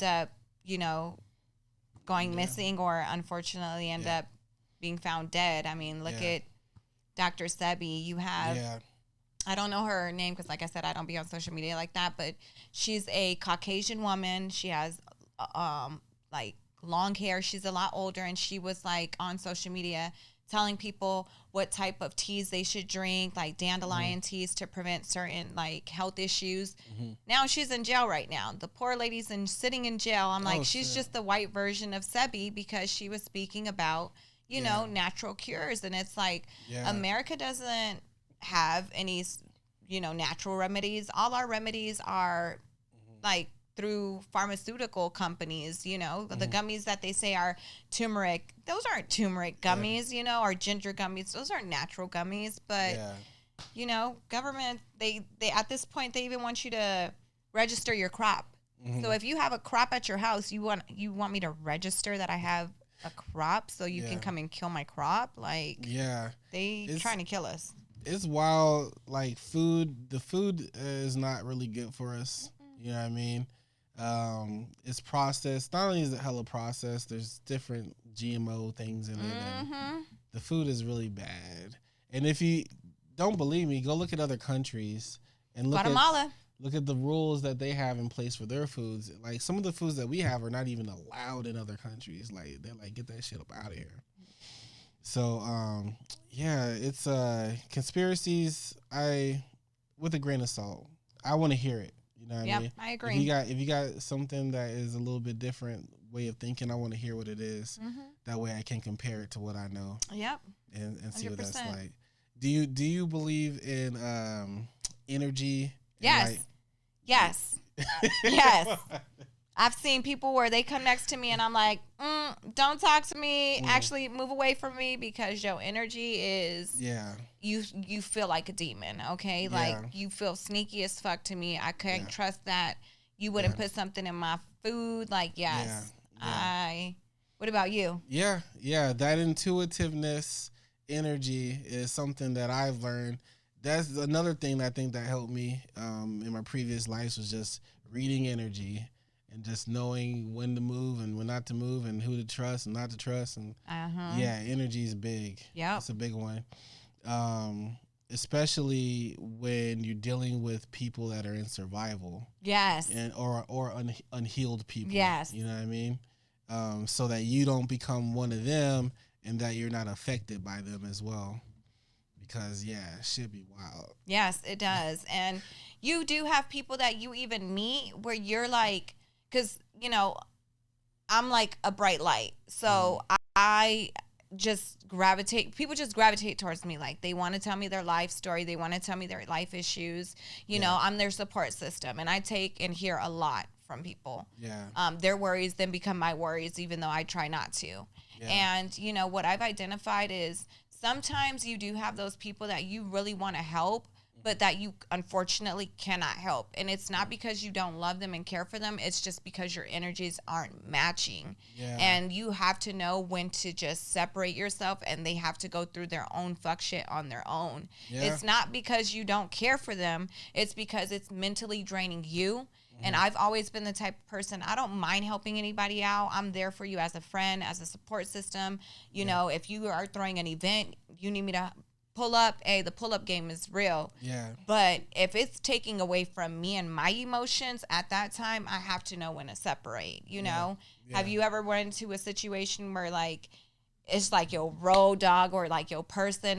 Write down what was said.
end up, going missing or unfortunately end up being found dead. I mean, look at Dr. Sebi. You have, I don't know her name because, like I said, I don't be on social media like that, but she's a Caucasian woman. She has, like, long hair. She's a lot older, and she was, like, on social media telling people what type of teas they should drink, like dandelion teas to prevent certain, like, health issues. Now she's in jail right now. The poor lady's sitting in jail. I'm like, she's just the white version of Sebi because she was speaking about, you know, natural cures. And it's like, America doesn't have any, natural remedies. All our remedies are, like, through pharmaceutical companies, the gummies that they say are turmeric, those aren't turmeric gummies, or ginger gummies. Those aren't natural gummies, but, government, they at this point, they even want you to register your crop. So if you have a crop at your house, you want me to register that I have a crop so you can come and kill my crop? Like, they trying to kill us. It's wild. Like, the food is not really good for us. You know what I mean? It's processed. Not only is it hella processed, there's different GMO things in it. And the food is really bad. And if you don't believe me, go look at other countries and look at the rules that they have in place for their foods. Like, some of the foods that we have are not even allowed in other countries. Like, they're like, get that shit up out of here. So, it's conspiracies. With a grain of salt. I want to hear it. You know what I mean? I agree. If you got something that is a little bit different way of thinking, I want to hear what it is. That way I can compare it to what I know. Yep. And see 100%. What that's like. Do you believe in energy? Yes. Yes. Yes. I've seen people where they come next to me and I'm like, don't talk to me. Actually, move away from me because your energy is, you feel like a demon, okay? Like, you feel sneaky as fuck to me. I can't trust that you wouldn't put something in my food. Like, yes. What about you? Yeah. That intuitiveness energy is something that I've learned. That's another thing that I think that helped me in my previous lives was just reading energy. And just knowing when to move and when not to move and who to trust and not to trust. And energy is big. Yeah. It's a big one. Especially when you're dealing with people that are in survival. Yes. And or unhealed people. Yes. You know what I mean? So that you don't become one of them and that you're not affected by them as well. Because, it should be wild. Yes, it does. And you do have people that you even meet where you're like, because, I'm like a bright light. So I just people just gravitate towards me. Like, they want to tell me their life story. They want to tell me their life issues. You know, I'm their support system. And I take and hear a lot from people. Yeah. Their worries then become my worries, even though I try not to. Yeah. And, what I've identified is sometimes you do have those people that you really want to help, but that you unfortunately cannot help. And it's not because you don't love them and care for them. It's just because your energies aren't matching. Yeah. And you have to know when to just separate yourself, and they have to go through their own fuck shit on their own. Yeah. It's not because you don't care for them. It's because it's mentally draining you. And I've always been the type of person, I don't mind helping anybody out. I'm there for you as a friend, as a support system. You know, if you are throwing an event, you need me to pull up, the pull-up game is real. Yeah. But if it's taking away from me and my emotions at that time, I have to know when to separate, you know? Yeah. Have you ever run into a situation where, like, it's like your road dog or, like, your person